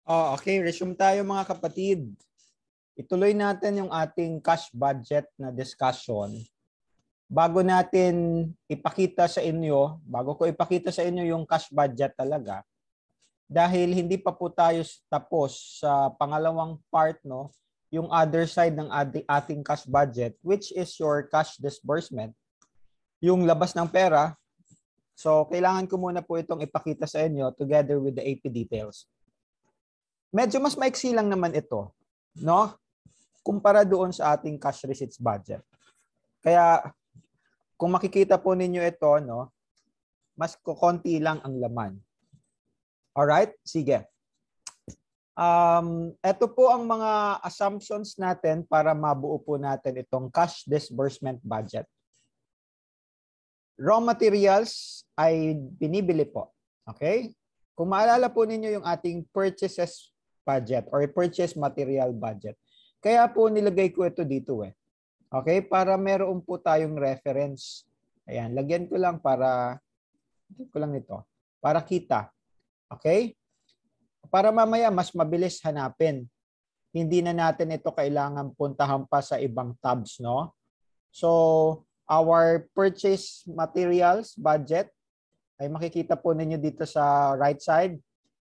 Okay, resume tayo mga kapatid. Ituloy natin yung ating cash budget na discussion. Bago natin ipakita sa inyo, bago ko ipakita sa inyo yung cash budget talaga, dahil hindi pa po tayo tapos sa pangalawang part, no, yung other side ng ating cash budget, which is your cash disbursement, yung labas ng pera. So, kailangan ko muna po itong ipakita sa inyo together with the AP details. Medyo mas maiksi lang naman ito, no? Kumpara doon sa ating cash receipts budget. Kaya kung makikita po ninyo ito, no, mas kukonti lang ang laman. Alright? Sige. Ito po ang mga assumptions natin para mabuo po natin itong cash disbursement budget. Raw materials ay binibili po. Okay? Kung maalala po ninyo yung ating purchases budget or purchase material budget. Kaya po nilagay ko ito dito eh. Okay? Para meron po tayong reference. Ayan, lagyan ko lang nito. Para kita. Okay? Para mamaya mas mabilis hanapin. Hindi na natin ito kailangan puntahan pa sa ibang tabs, no? So, our purchase materials budget ay makikita po ninyo dito sa right side.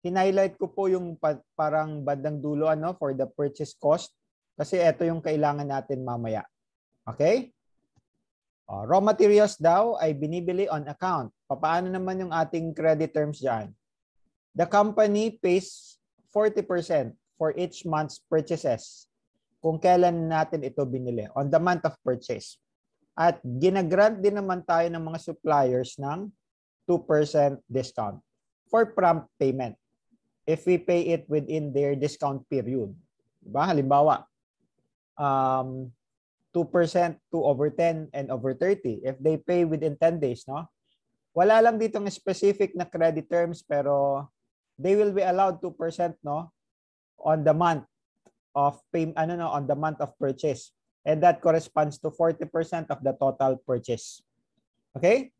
Hinighlight ko po yung parang bandang dulo for the purchase cost kasi ito yung kailangan natin mamaya. Okay? Raw materials daw ay binibili on account. Paano naman yung ating credit terms dyan? The company pays 40% for each month's purchases kung kailan natin ito binili on the month of purchase. At ginagrant din naman tayo ng mga suppliers ng 2% discount for prompt payment if we pay it within their discount period. Diba? Halimbawa, 2%, 2/10, and over 30. If they pay within 10 days, no? Wala lang ditong specific na credit terms pero they will be allowed 2%, no, on the month of on the month of purchase. And that corresponds to 40% of the total purchase. Okay?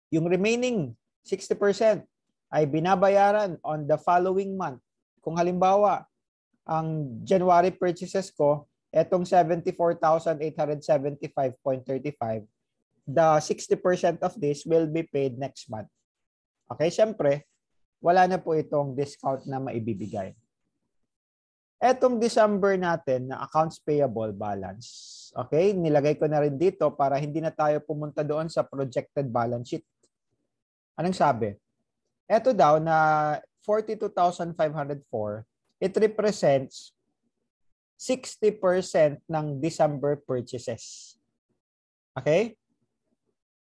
Yung remaining 60% ay binabayaran on the following month. Kung halimbawa, ang January purchases ko, etong 74,875.35, the 60% of this will be paid next month. Okay, syempre, wala na po itong discount na maibibigay. Etong December natin na accounts payable balance, okay, nilagay ko na rin dito para hindi na tayo pumunta doon sa projected balance sheet. Anong sabi? Ito daw na 42,504, it represents 60% ng December purchases. Okay?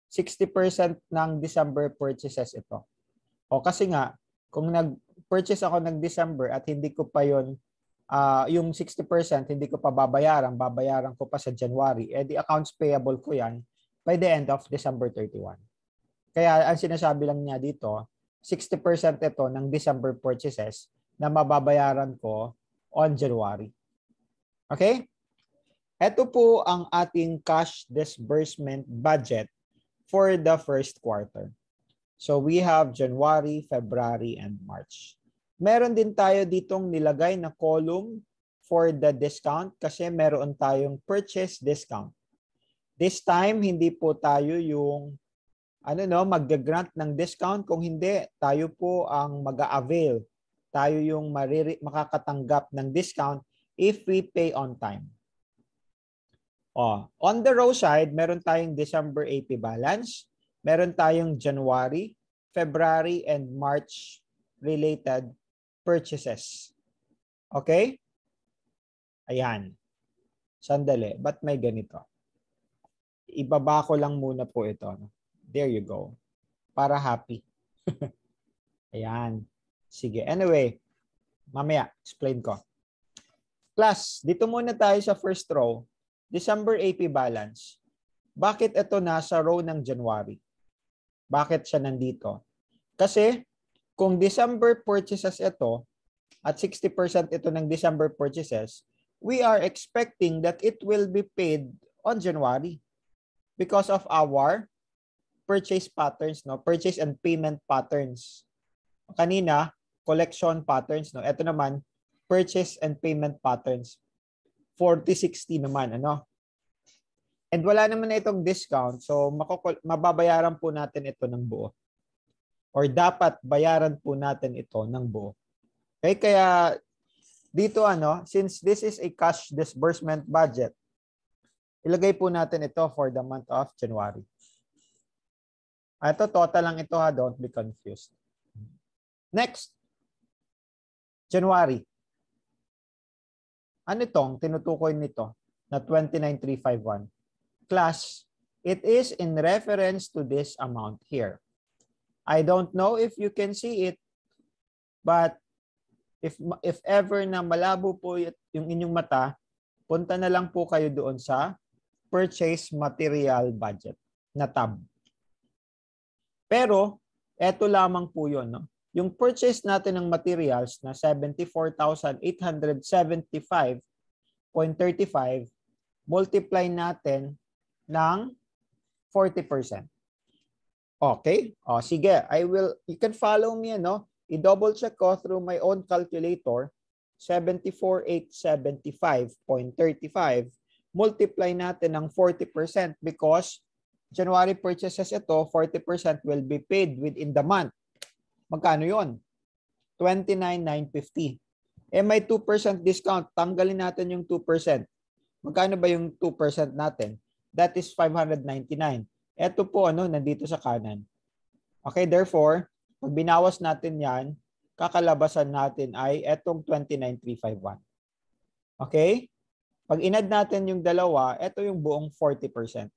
60% ng December purchases ito. O kasi nga, kung nag-purchase ako ng December at hindi ko pa yun, yung 60% hindi ko pa babayaran ko pa sa January, the accounts payable ko yan by the end of December 31. Kaya ang sinasabi lang niya dito, 60% ito ng December purchases na mababayaran ko on January. Okay? Ito po ang ating cash disbursement budget for the first quarter. So we have January, February, and March. Meron din tayo ditong nilagay na column for the discount kasi meron tayong purchase discount. This time, hindi po tayo yung mag-grant ng discount. Kung hindi, tayo po ang mag-a-avail. Tayo yung makakatanggap ng discount if we pay on time. On the row side, meron tayong December AP balance. Meron tayong January, February, and March related purchases. Okay? Ayan. Sandali. Ba't may ganito? Ibaba ko lang muna po ito. There you go. Para happy. Ayan. Sige. Anyway, mamaya, explain ko. Class, dito muna tayo sa first row. December AP balance. Bakit ito nasa row ng January? Bakit siya nandito? Kasi, kung December purchases ito, at 60% ito ng December purchases, we are expecting that it will be paid on January because of our purchase patterns, no? Purchase and payment patterns. Kanina, collection patterns, no? Ito naman, purchase and payment patterns. 40-60 naman, ano? And wala naman na itong discount, so mababayaran po natin ito ng buo. Or dapat bayaran po natin ito ng buo. Okay, kaya dito since this is a cash disbursement budget, ilagay po natin ito for the month of January. Ito, total lang ito ha, don't be confused. Next, January. Ano itong tinutukoy nito na 29,351? Class, it is in reference to this amount here. I don't know if you can see it, but if ever na malabo po yung inyong mata, punta na lang po kayo doon sa purchase material budget na tab. Pero, eto lamang po yun. No? Yung purchase natin ng materials na 74,875.35, multiply natin ng 40%. Okay? O, sige. You can follow me, I-double check ko through my own calculator. 74,875.35. Multiply natin ng 40% because January purchases ito, 40% will be paid within the month. Magkano yon? 29,950. May 2% discount. Tanggalin natin yung 2%. Magkano ba yung 2% natin? That is 599. Ito po, nandito sa kanan. Okay, therefore, pag binawas natin yan, kakalabasan natin ay etong 29,351. Okay? Pag inad natin yung dalawa, ito yung buong 40%.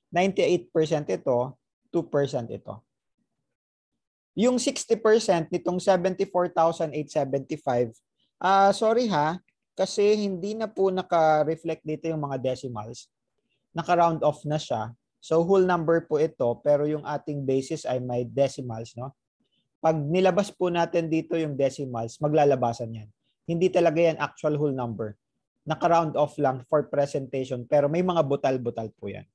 98% ito, 2% ito. Yung 60% nitong 74,875, sorry ha, kasi hindi na po naka-reflect dito yung mga decimals. Naka-round off na siya. So whole number po ito, pero yung ating basis ay may decimals, no? Pag nilabas po natin dito yung decimals, maglalabasan yan. Hindi talaga yan actual whole number. Naka-round off lang for presentation, pero may mga butal-butal po yan.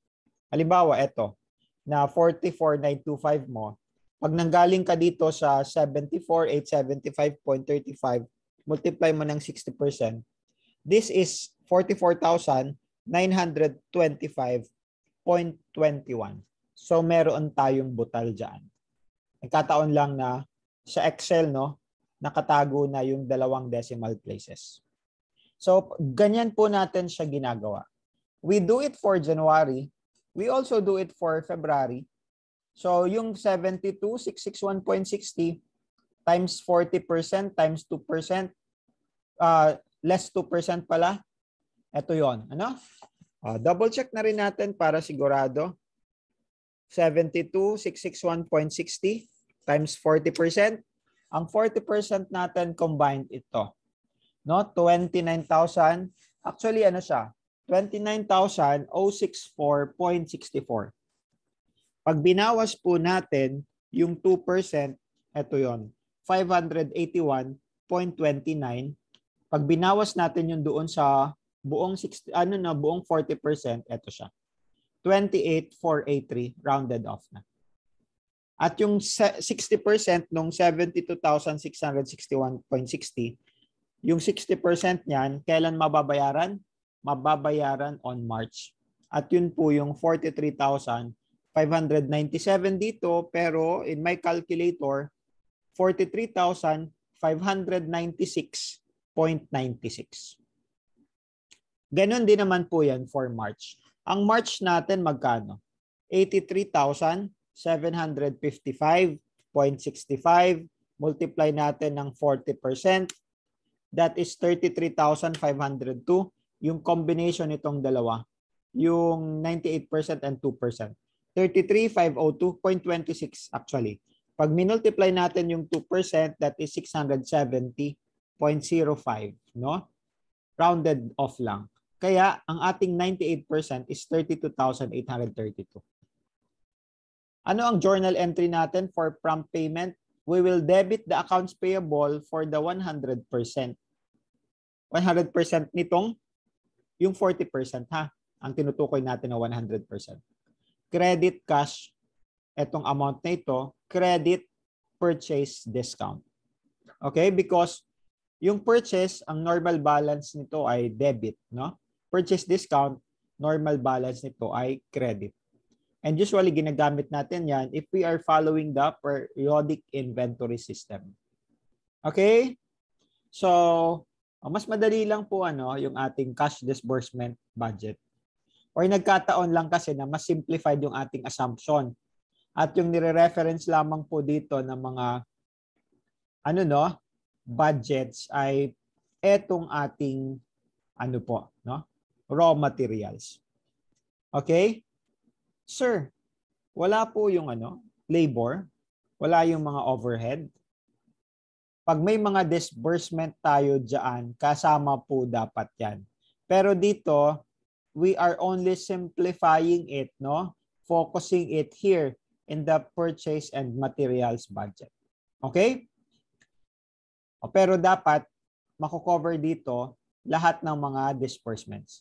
Halimbawa, ito, na 44,925 mo, pag nanggaling ka dito sa 74,875.35, multiply mo ng 60%, this is 44,925.21. So, meron tayong butal dyan. Nagkataon lang na sa Excel, nakatago na yung dalawang decimal places. So, ganyan po natin siya ginagawa. We do it for January. We also do it for February. So, yung 72,661.60 times 40% times 2%, less 2% pala. Ito yon, double check na rin natin para sigurado. 72,661.60 times 40%. Ang 40% natin combined ito. 29,000. Actually, siya? 29,064.64. Pag binawas po natin yung 2%, ito yon, 581.29. Pag binawas natin yung doon sa buong 40%, ito siya. 28,483 rounded off na. At yung 60% nung 72,661.60, yung 60% niyan, kailan mababayaran? Mababayaran on March. At yun po yung 43,597 dito, pero in my calculator, 43,596.96. Ganon din naman po yan for March. Ang March natin magkano? 83,755.65. Multiply natin ng 40%. That is 33,502. Yung combination nitong dalawa. Yung 98% and 2%. 33,502.26 actually. Pag minultiply natin yung 2%, that is 670.05. No? Rounded off lang. Kaya, ang ating 98% is 32,832. Ano ang journal entry natin for prompt payment? We will debit the accounts payable for the 100%. 100% nitong yung 40% ha. Ang tinutukoy natin na 100%. Credit cash, etong amount na ito, credit purchase discount. Okay? Because yung purchase, ang normal balance nito ay debit, no? Purchase discount, normal balance nito ay credit. And usually, ginagamit natin yan if we are following the periodic inventory system. Okay? So, mas madali lang po yung ating cash disbursement budget. Or nagkataon lang kasi na mas simplified yung ating assumption. At yung nire-reference lamang po dito ng mga budgets ay etong ating raw materials. Okay? Sir, wala po yung labor, wala yung mga overhead. Pag may mga disbursement tayo diyan, kasama po dapat 'yan. Pero dito, we are only simplifying it, focusing it here in the purchase and materials budget. Okay? Pero dapat mako-cover dito lahat ng mga disbursements.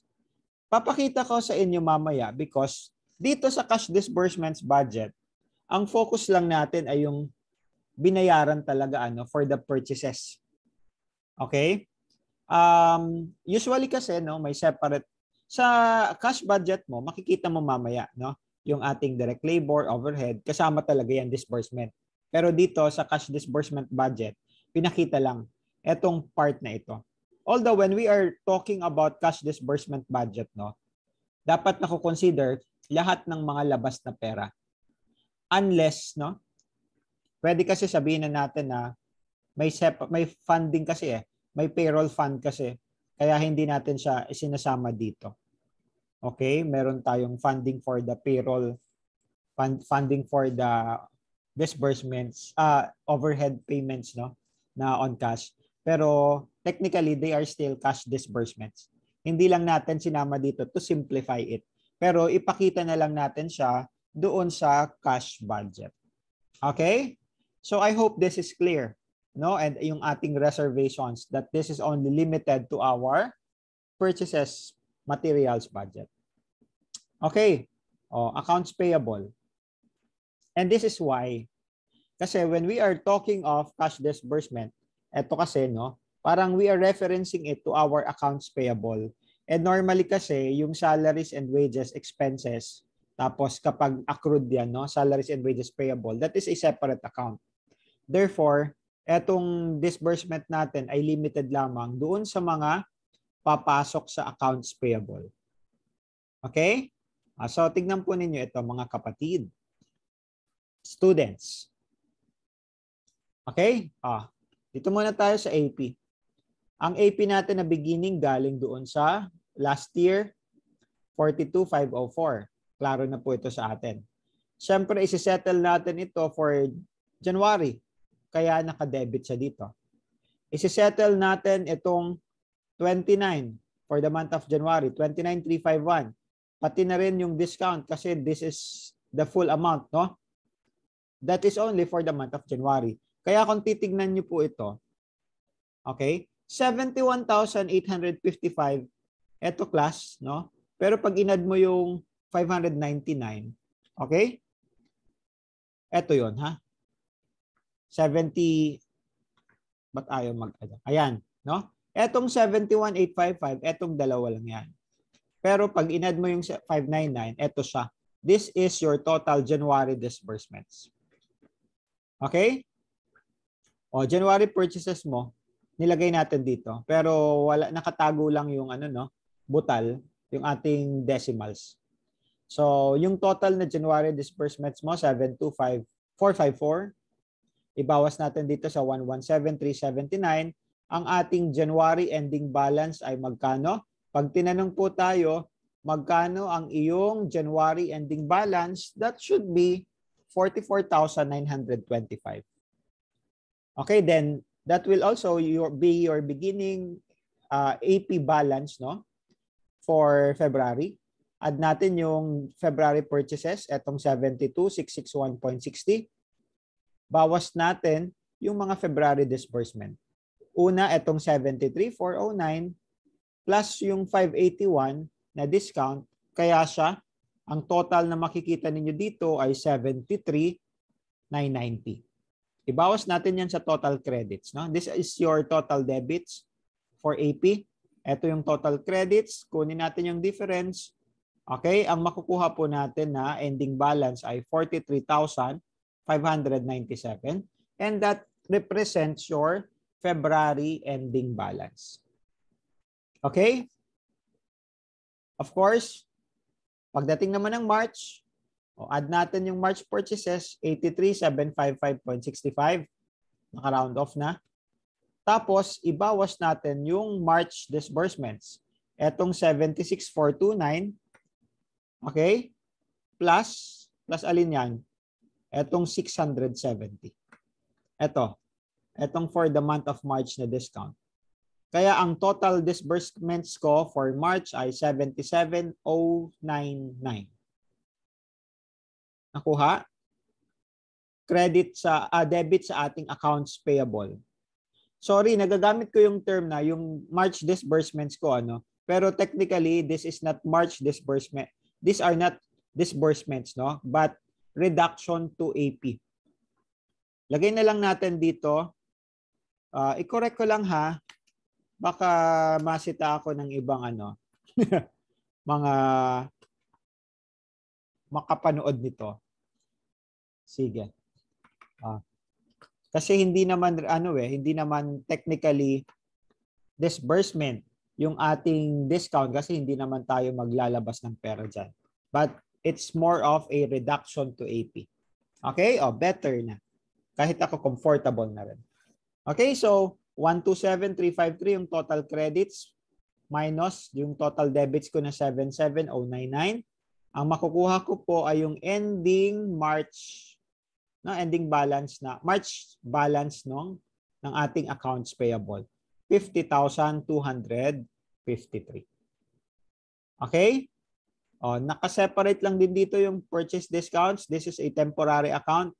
Papakita ko sa inyo mamaya because dito sa cash disbursements budget, ang focus lang natin ay yung binayaran talaga for the purchases. Okay? Usually kasi may separate sa cash budget mo, makikita mo mamaya yung ating direct labor, overhead, kasama talaga yan disbursement. Pero dito sa cash disbursement budget, pinakita lang etong part na ito. Although when we are talking about cash disbursement budget, dapat nako-consider lahat ng mga labas na pera. Unless, pwede kasi sabihin na natin na may funding kasi may payroll fund kasi, kaya hindi natin siya isinasama dito. Okay? Meron tayong funding for the payroll, funding for the disbursements, overhead payments, na on cash. Pero technically, they are still cash disbursements. Hindi lang natin sinama dito to simplify it. Pero ipakita na lang natin siya doon sa cash budget. Okay? So I hope this is clear. And yung ating reservations that this is only limited to our purchases materials budget. Okay? Accounts payable. And this is why. Kasi when we are talking of cash disbursement, eto kasi, parang we are referencing it to our accounts payable. And normally kasi, yung salaries and wages expenses, tapos kapag accrued yan, salaries and wages payable, that is a separate account. Therefore, etong disbursement natin ay limited lamang doon sa mga papasok sa accounts payable. Okay? So, tignan po ninyo ito, mga kapatid. Students. Okay? Dito muna tayo sa AP. Ang AP natin na beginning galing doon sa last year, 42,504. Klaro na po ito sa atin. Siyempre, isi-settle natin ito for January. Kaya naka-debit siya dito. Isi-settle natin itong 29 for the month of January, 29,351. Pati na rin yung discount kasi this is the full amount, That is only for the month of January. Kaya kung titignan niyo po ito, okay, 71,855, eto class, Pero pag inad mo yung 599, okay? Eto yon ha? 70, ba't ayaw ayan, Etong 71,855, etong dalawa lang yan. Pero pag inad mo yung 599, eto siya. This is your total January disbursements. Okay? January purchases mo, nilagay natin dito. Pero nakatago lang yung butal, yung ating decimals. So, yung total na January disbursements mo, 725,454. Ibawas natin dito sa 117,379. Ang ating January ending balance ay magkano? Pag tinanong po tayo, magkano ang iyong January ending balance? That should be 44,925. Okay, then that will also be your beginning AP balance, for February. Add natin yung February purchases, etong 72,661.60. Bawas natin yung mga February disbursement. Una, etong 73,409 plus yung 581 na discount. Kaya siya, ang total na makikita ninyo dito ay 73,990. Ibawas natin yan sa total credits. No? This is your total debits for AP. Ito yung total credits. Kunin natin yung difference. Okay, ang makukuha po natin na ending balance ay 43,597 and that represents your February ending balance. Okay? Of course, pagdating naman ng March, add natin yung March purchases, 83,755.65. Naka-round off na. Tapos, ibawas natin yung March disbursements. Etong 76,429, okay? Plus alin yan? Etong 670. Etong for the month of March na discount. Kaya ang total disbursements ko for March ay 77,099. Nakuha? Debit sa ating accounts payable. Sorry, nagagamit ko yung term na yung March disbursements ko pero technically this is not March disbursement. These are not disbursements, no? But reduction to AP. Lagay na lang natin dito. I-correct ko lang ha. Baka masita ako ng ibang mga makapanood nito. Sige. Kasi hindi naman hindi naman technically disbursement yung ating discount kasi hindi naman tayo maglalabas ng pera dyan. But it's more of a reduction to AP. Okay? Better na. Kahit ako comfortable na rin. Okay, so 127,353 yung total credits minus yung total debits ko na 77,099. Ang makukuha ko po ay yung ending March ending balance March balance ng ating accounts payable. 50,253. Okay? Naka-separate lang din dito yung purchase discounts. This is a temporary account.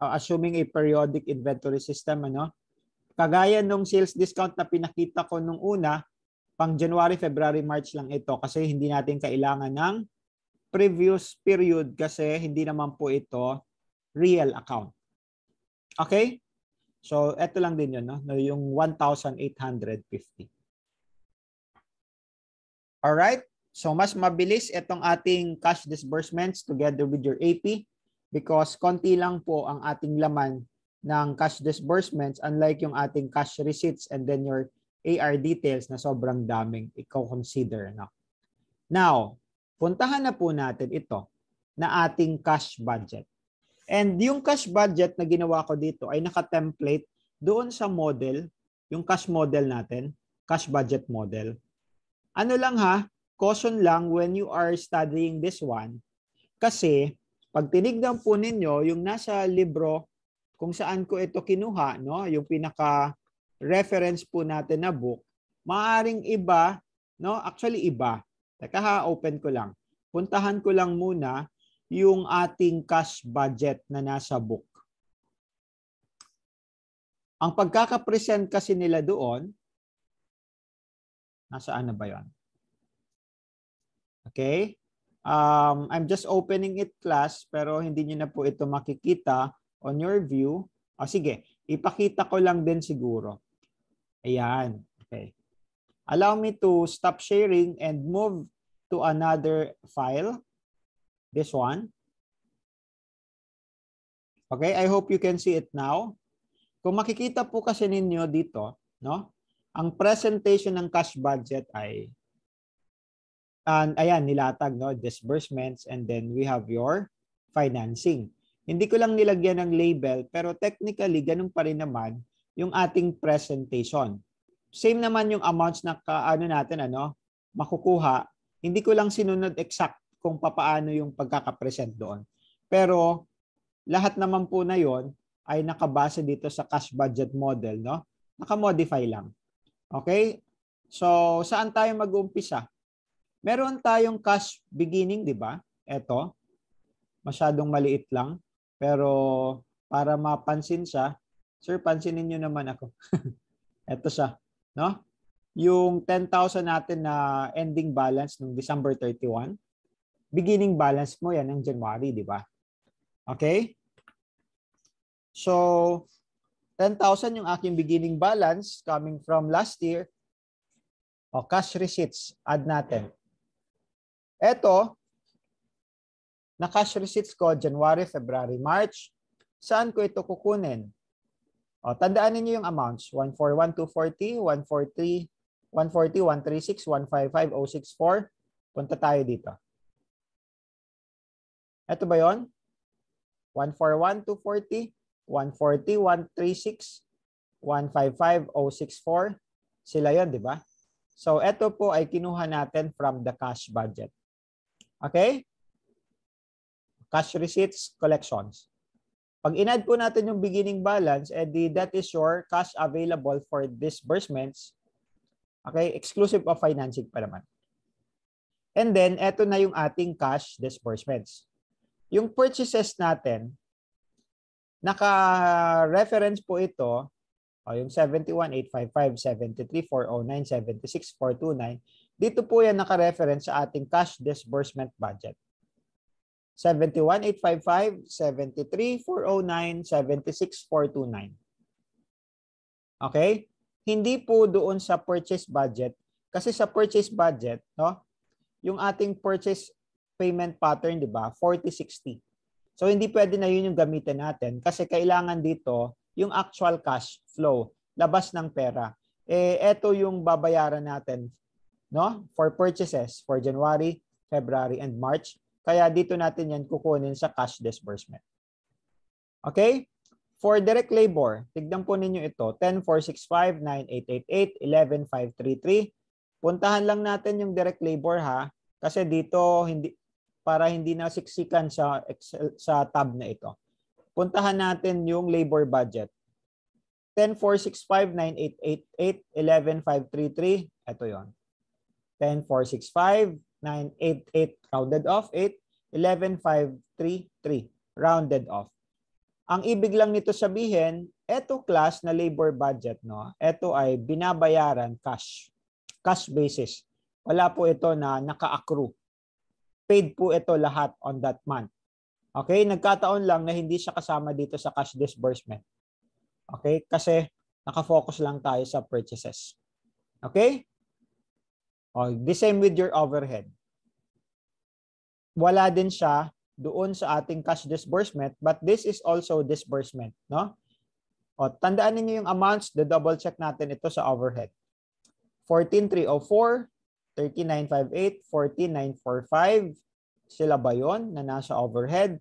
Assuming a periodic inventory system, Kagaya nung sales discount na pinakita ko nung una, pang January, February, March lang ito kasi hindi natin kailangan ng previous period kasi hindi naman po ito real account. Okay? So, ito lang din yun, yung 1,850. Alright? So, mas mabilis itong ating cash disbursements together with your AP because konti lang po ang ating laman ng cash disbursements unlike yung ating cash receipts and then your AR details na sobrang daming i-consider. Now, puntahan na po natin ito na ating cash budget. And yung cash budget na ginawa ko dito ay naka-template doon sa model, yung cash model natin, cash budget model. Ano lang ha, caution lang when you are studying this one kasi pag tinignan po ninyo yung nasa libro kung saan ko ito kinuha, yung pinaka-reference po natin na book, maaring iba, actually iba. Teka ha, open ko lang. Puntahan ko lang muna yung ating cash budget na nasa book. Ang pagkakapresent kasi nila doon, nasaan na ba yun? Okay? I'm just opening it class pero hindi nyo na po ito makikita on your view. Sige, ipakita ko lang din siguro. Ayan. Okay. Allow me to stop sharing and move to another file. This one. Okay, I hope you can see it now. Kung makikita po kasi ninyo dito, ang presentation ng cash budget ay ayan, nilatag, disbursements, and then we have your financing. Hindi ko lang nilagyan ng label, pero technically, ganun pa rin naman yung ating presentation. Same naman yung amounts na natin, makukuha. Hindi ko lang sinunod exact kung papaano yung pagkakapresent doon. Pero lahat naman po na yon ay nakabase dito sa cash budget model, Naka-modify lang. Okay? So, saan tayo mag-uumpisa? Meron tayong cash beginning, di ba? Ito. Masyadong maliit lang. Pero para mapansin siya, sir, pansinin nyo naman ako. Ito siya. Yung 10,000 natin na ending balance noong December 31, beginning balance mo yan ng January, di ba? Okay? So, 10,000 yung aking beginning balance coming from last year. O, cash receipts, add natin. Ito, na cash receipts ko, January, February, March. Saan ko ito kukunin? O, tandaan niyo yung amounts. 141,240, 143, 140, 136, 155, 064. Punta tayo dito. Ito ba yon? 141,240, 140, 136, 155, 064. Sila yon, di ba? So, ito po ay kinuha natin from the cash budget. Okay? Cash receipts, collections. Pag in-add po natin yung beginning balance, edi that is your cash available for disbursements. Okay? Exclusive of financing pa naman. And then, eto na yung ating cash disbursements. Yung purchases natin, naka-reference po ito, yung 71,855, 73,409, 76,429. Dito po yan naka-reference sa ating cash disbursement budget. 71,855, 73,409, 76,429. Okay? Hindi po doon sa purchase budget. Kasi sa purchase budget, no, yung ating purchase payment pattern, di ba, 40-60. So, hindi pwede na yun yung gamitin natin kasi kailangan dito yung actual cash flow, labas ng pera. Ito yung babayaran natin, no, for purchases for January, February, and March. Kaya dito natin yan kukunin sa cash disbursement. Okay? For direct labor, tignan po ninyo ito, 10,465, 9,888, 11,533. Puntahan lang natin yung direct labor ha, kasi dito para hindi na siksikan sa tab na ito. Puntahan natin yung labor budget. 10,465, 9,888, 11,533. Ito yon. 10,465, 988 rounded off 8, 11,533 rounded off. Ang ibig lang nito sabihin, eto class na labor budget, no, eto ay binabayaran cash basis. Wala po ito na naka-accrue. Paid po ito lahat on that month. Okay, nagkataon lang na hindi siya kasama dito sa cash disbursement. Okay, kasi nakafocus lang tayo sa purchases. Okay? The same with your overhead. Wala din siya doon sa ating cash disbursement, but this is also disbursement, no? Tandaan niyo yung amounts, double check natin ito sa overhead. 14,304, 39,58, 14,945. Sila ba yon na nasa overhead?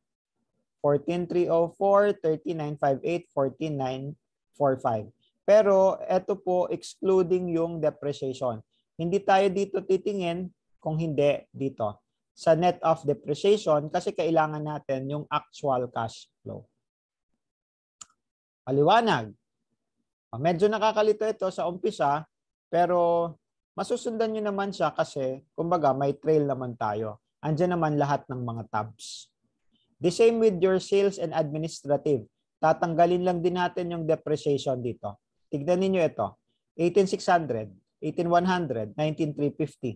14,304, 39,58, 14,945. Pero ito po excluding yung depreciation. Hindi tayo dito titingin kung hindi dito sa net of depreciation kasi kailangan natin yung actual cash flow. Paliwanag. Medyo nakakalito ito sa umpisa pero masusundan nyo naman siya kasi kumbaga may trail naman tayo. Andiyan naman lahat ng mga tabs. The same with your sales and administrative. Tatanggalin lang din natin yung depreciation dito. Tignan niyo ito. 18,600. 18,100, 19,350.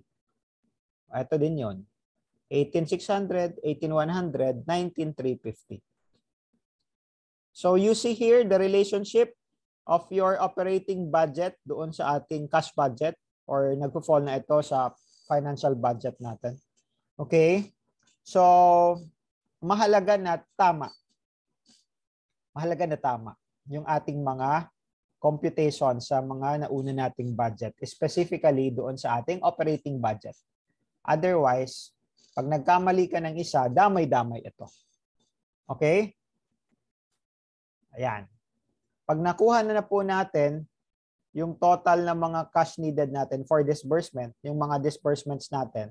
Ito din yun. 18,600, 18,100, 19,350. So you see here the relationship of your operating budget doon sa ating cash budget or nagpo-fall na ito sa financial budget natin. Okay? So mahalaga na tama. Mahalaga na tama yung ating mga computation sa mga nauna nating budget, specifically doon sa ating operating budget. Otherwise, pag nagkamali ka ng isa, damay-damay ito. Okay? Ayan. Pag nakuha na po natin yung total ng mga cash needed natin for disbursement, yung mga disbursements natin,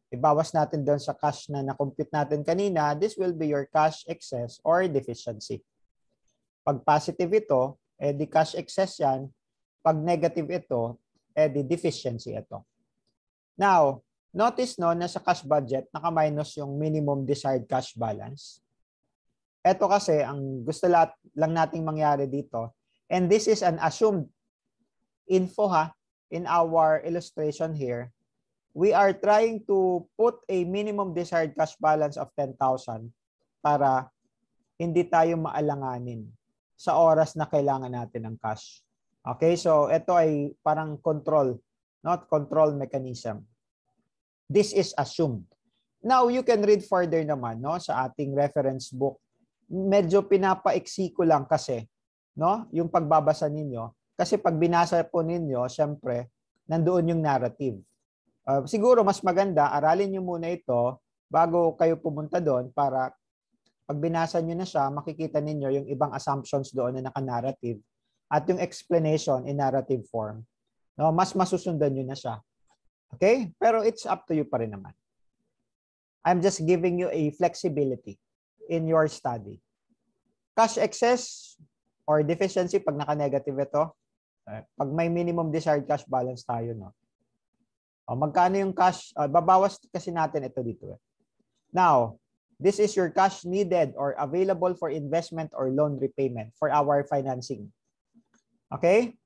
ibawas natin doon sa cash na na-compute natin kanina, this will be your cash excess or deficiency. Pag positive ito, di cash excess yan. Pag negative ito, di deficiency ito. Now, notice no, na sa cash budget, naka-minus yung minimum desired cash balance. Ito kasi, ang gusto lang nating mangyari dito, and this is an assumed info in our illustration here, we are trying to put a minimum desired cash balance of 10,000 para hindi tayo maalanganin sa oras na kailangan natin ng cash. Okay, so ito ay parang control, not control mechanism. This is assumed. Now, you can read further naman, no, sa ating reference book. Medyo pinapaiksi ko lang kasi, no, yung pagbabasa ninyo. Kasi pag binasa po ninyo, syempre, nandoon yung narrative. Siguro mas maganda, aralin nyo muna ito bago kayo pumunta doon para pag binasa nyo na siya, makikita ninyo yung ibang assumptions doon na naka-narrative at yung explanation in narrative form. No, mas masusundan nyo na siya. Okay? Pero it's up to you pa rin naman. I'm just giving you a flexibility in your study. Cash excess or deficiency, pag naka-negative ito, pag may minimum desired cash balance tayo, no? Magkano yung cash? Babawas kasi natin ito dito. Now, this is your cash needed or available for investment or loan repayment for our financing. Okay?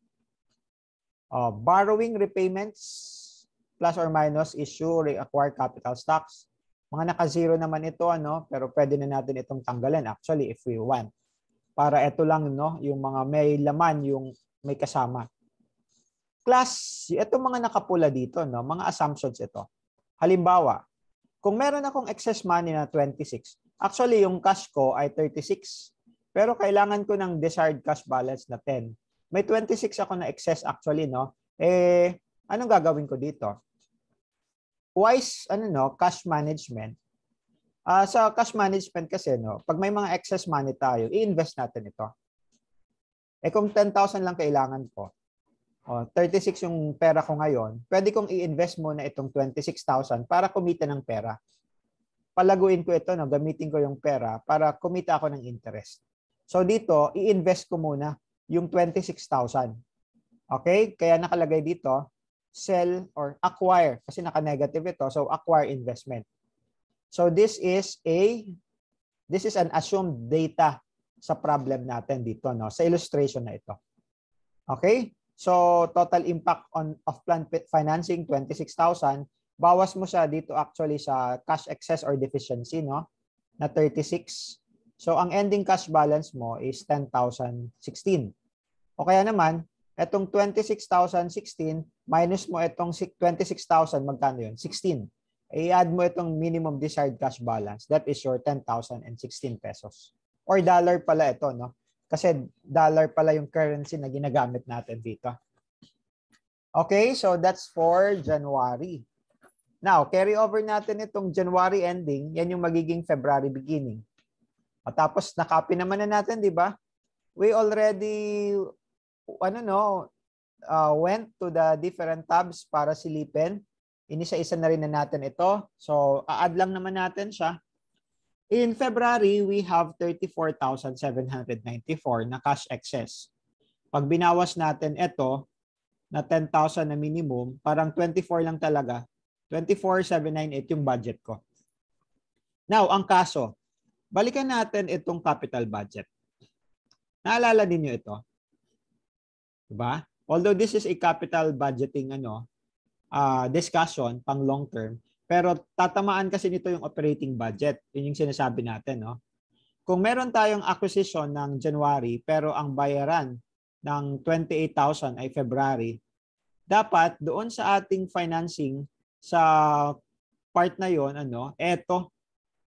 Borrowing repayments, plus or minus issue, reacquire capital stocks. Mga naka-zero naman ito, ano, pero pwede na natin itong tanggalin actually if we want. Para ito lang, no, yung mga may laman, yung may kasama. Class, ito mga nakapula dito, no, mga assumptions ito. Halimbawa, kung meron akong excess money na 26, actually yung cash ko ay 36, pero kailangan ko ng desired cash balance na 10. May 26 ako na excess actually, no? Anong gagawin ko dito? Wise, cash management. Sa cash management kasi, no, pag may mga excess money tayo, i-invest natin ito. Kung 10,000 lang kailangan ko, 36 yung pera ko ngayon, pwede kong i-invest muna itong 26,000 para kumita ng pera. Palaguin ko ito, no, gamitin ko yung pera para kumita ako ng interest. So dito, i-invest ko muna yung 26,000. Okay? Kaya nakalagay dito, sell or acquire kasi naka-negative ito, so acquire investment. So this is an assumed data sa problem natin dito, no, sa illustration na ito. Okay? So total impact of plant financing 26,000, bawas mo siya dito actually sa cash excess or deficiency, no, na 36. So ang ending cash balance mo is 10,016. O kaya naman etong 26,016 minus mo itong 26,000, magkano yun? 16. I-add mo itong minimum desired cash balance. That is your 10,016 pesos. Or dollar pala ito, no? Kasi dollar pala yung currency na ginagamit natin dito. Okay, so that's for January. Now, carry over natin itong January ending. Yan yung magiging February beginning. At tapos, nakopy naman na natin, di ba? We already went to the different tabs para silipin. Inisa-isa na rin na natin ito. So, a-add lang naman natin siya. In February, we have 34,794 na cash excess. Pag binawas natin ito na 10,000 na minimum, parang 24 lang talaga. 24,798 yung budget ko. Now, ang kaso, balikan natin itong capital budget. Naalala ninyo ito? Diba? Although this is a capital budgeting discussion pang long term, pero tatamaan kasi nito yung operating budget. Yun yung sinasabi natin, no? Kung meron tayong acquisition ng January pero ang bayaran ng 28,000 ay February, dapat doon sa ating financing sa part na yon,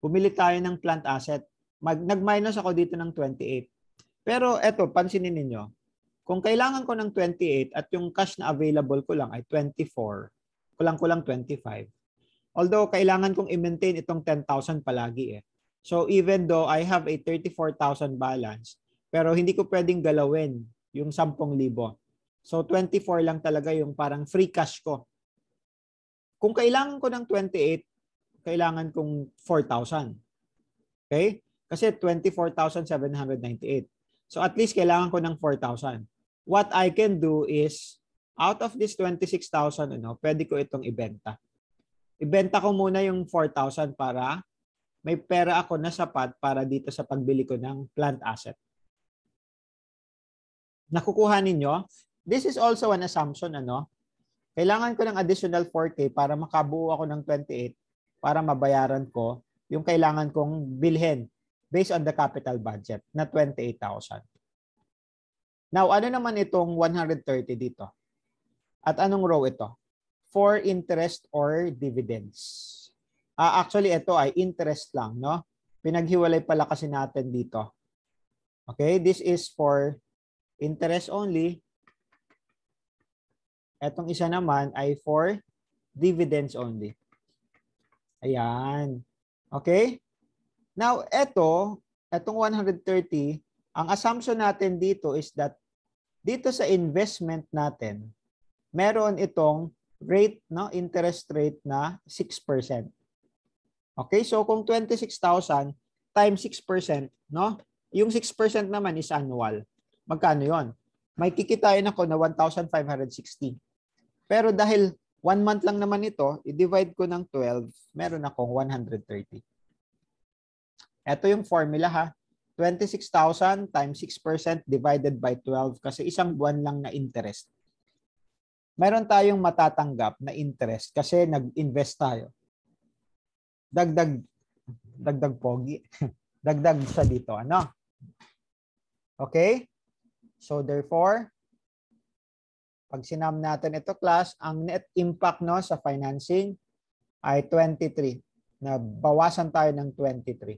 bumili tayo ng plant asset. Nag-minus ako dito ng 28. Pero eto, pansinin ninyo, kung kailangan ko ng 28 at yung cash na available ko lang ay 24, kulang-kulang 25. Although, kailangan kong i-maintain itong 10,000 palagi eh. So, even though I have a 34,000 balance, pero hindi ko pwedeng galawin yung 10,000. So, 24 lang talaga yung parang free cash ko. Kung kailangan ko ng 28, kailangan kong 4,000. Okay? Kasi 24,798. So, at least kailangan ko ng 4,000. What I can do is, out of this 26,000, pwede ko itong ibenta. Ibenta ko muna yung 4,000 para may pera ako na sapat para dito sa pagbili ko ng plant asset. Nakukuha ninyo? This is also an assumption, Kailangan ko ng additional 4K para makabuo ako ng 28 para mabayaran ko yung kailangan kong bilhin based on the capital budget na 28,000. Now, ano naman itong 130 dito? At anong row ito? For interest or dividends. Actually, ito ay interest lang, no? Pinaghiwalay pala kasi natin dito. Okay, this is for interest only. Etong isa naman ay for dividends only. Ayan. Okay? Now, etong 130, ang assumption natin dito is that dito sa investment natin, meron itong rate, no, interest rate na 6%. Okay? So kung 26,000 times 6%, no? Yung 6% naman is annual. Magkano 'yon? May kikitain ako na 1,560. Pero dahil 1 month lang naman ito, i-divide ko ng 12, meron akong 130. Ito yung formula ha. 26,000 times 6% divided by 12 kasi isang buwan lang na interest. Meron tayong matatanggap na interest kasi nag-invest tayo. Dagdag pogi. Dagdag siya dito, ano? Okay? So therefore, pag sinam natin ito class, ang net impact no sa financing ay 23. Na bawasan tayo ng 23.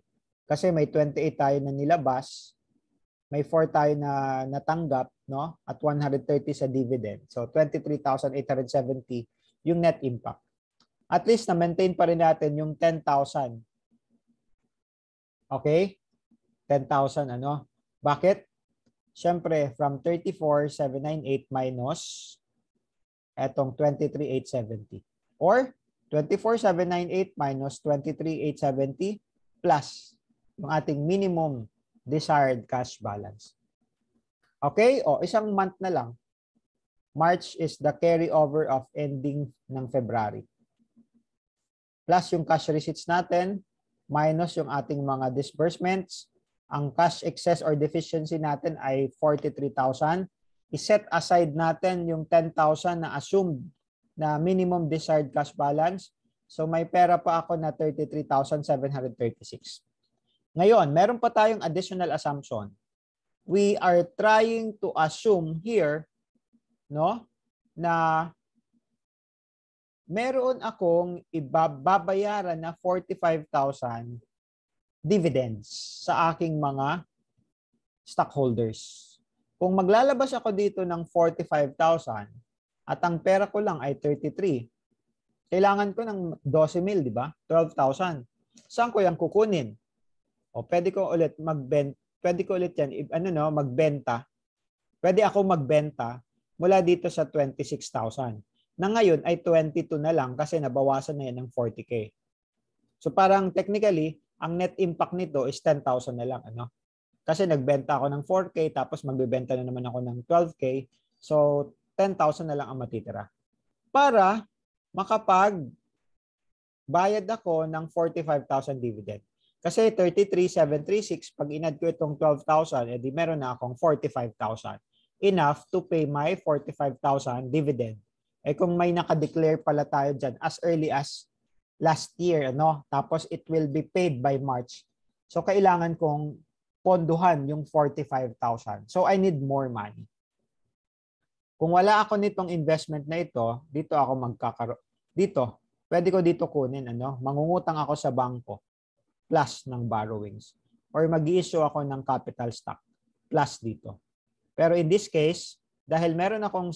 Kasi may 28 tayo na nilabas, may 4 tayo na natanggap, no? At 130 sa dividend. So 23,870 yung net impact. At least na-maintain pa rin natin yung 10,000. Okay? 10,000 ano? Bakit? Siyempre, from 34,798 minus etong 23,870. Or 24,798 minus 23,870 plus yung ating minimum desired cash balance. Okay? O, isang month na lang. March is the carryover of ending ng February. Plus yung cash receipts natin, minus yung ating mga disbursements. Ang cash excess or deficiency natin ay 43,000. I-set aside natin yung 10,000 na assumed na minimum desired cash balance. So may pera pa ako na 33,736. Ngayon, meron pa tayong additional assumption. We are trying to assume here, no, na meron akong ibabayaran na 45,000 dividends sa aking mga stockholders. Kung maglalabas ako dito ng 45,000 at ang pera ko lang ay 33, kailangan ko ng 12,000, di ba? 12,000. Saan ko yan kukunin? O pwede ko ulit magbenta. Pwede ako magbenta mula dito sa 26,000. Na ngayon ay 22 na lang kasi nabawasan na yan ng 40K. So parang technically, ang net impact nito is 10,000 na lang. Ano? Kasi nagbenta ako ng 4K tapos magbebenta na naman ako ng 12K. So 10,000 na lang ang matitira. Para makapag-bayad ako ng 45,000 dividend. Kasi 33,736, pag inad ko itong 12,000, edi meron na akong 45,000. Enough to pay my 45,000 dividend. Eh kung may nakadeclare pala tayo dyan as early as last year, ano? Tapos it will be paid by March. So kailangan kong ponduhan yung 45,000. So I need more money. Kung wala ako nitong investment na ito, dito ako dito, pwede ko dito kunin, ano? Mangungutang ako sa bangko plus ng borrowings. Or mag-i-issue ako ng capital stock plus dito. Pero in this case, dahil meron akong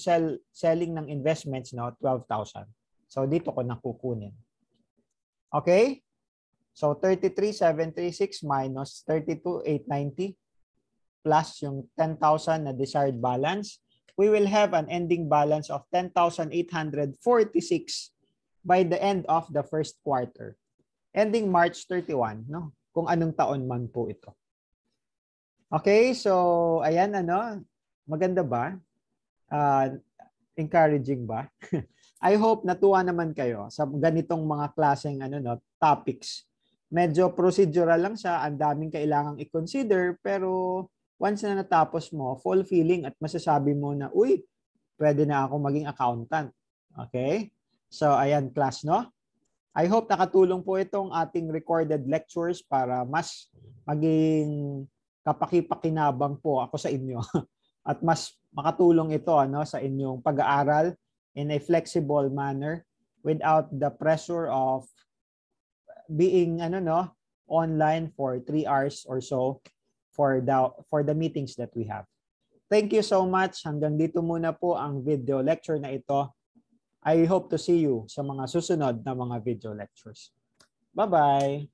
selling ng investments, no, 12,000. So dito ko na kukunin. Okay? So 33,736 minus 32,890 plus yung 10,000 na desired balance, we will have an ending balance of 10,846 by the end of the first quarter. Ending March 31, no? Kung anong taon man po ito. Okay, so ayan, ano, maganda ba? Encouraging ba? I hope natuwa naman kayo sa ganitong mga klaseng topics. Medyo procedural lang siya, ang daming kailangang i-consider, pero once na natapos mo, fulfilling at masasabi mo na, uy, pwede na ako maging accountant. Okay? So ayan class, no? I hope nakatulong po itong ating recorded lectures para mas maging kapaki-pakinabang po ako sa inyo at mas makatulong ito sa inyong pag-aaral in a flexible manner without the pressure of being online for 3 hours or so for the meetings that we have. Thank you so much. Hanggang dito muna po ang video lecture na ito. I hope to see you sa mga susunod na mga video lectures. Bye-bye!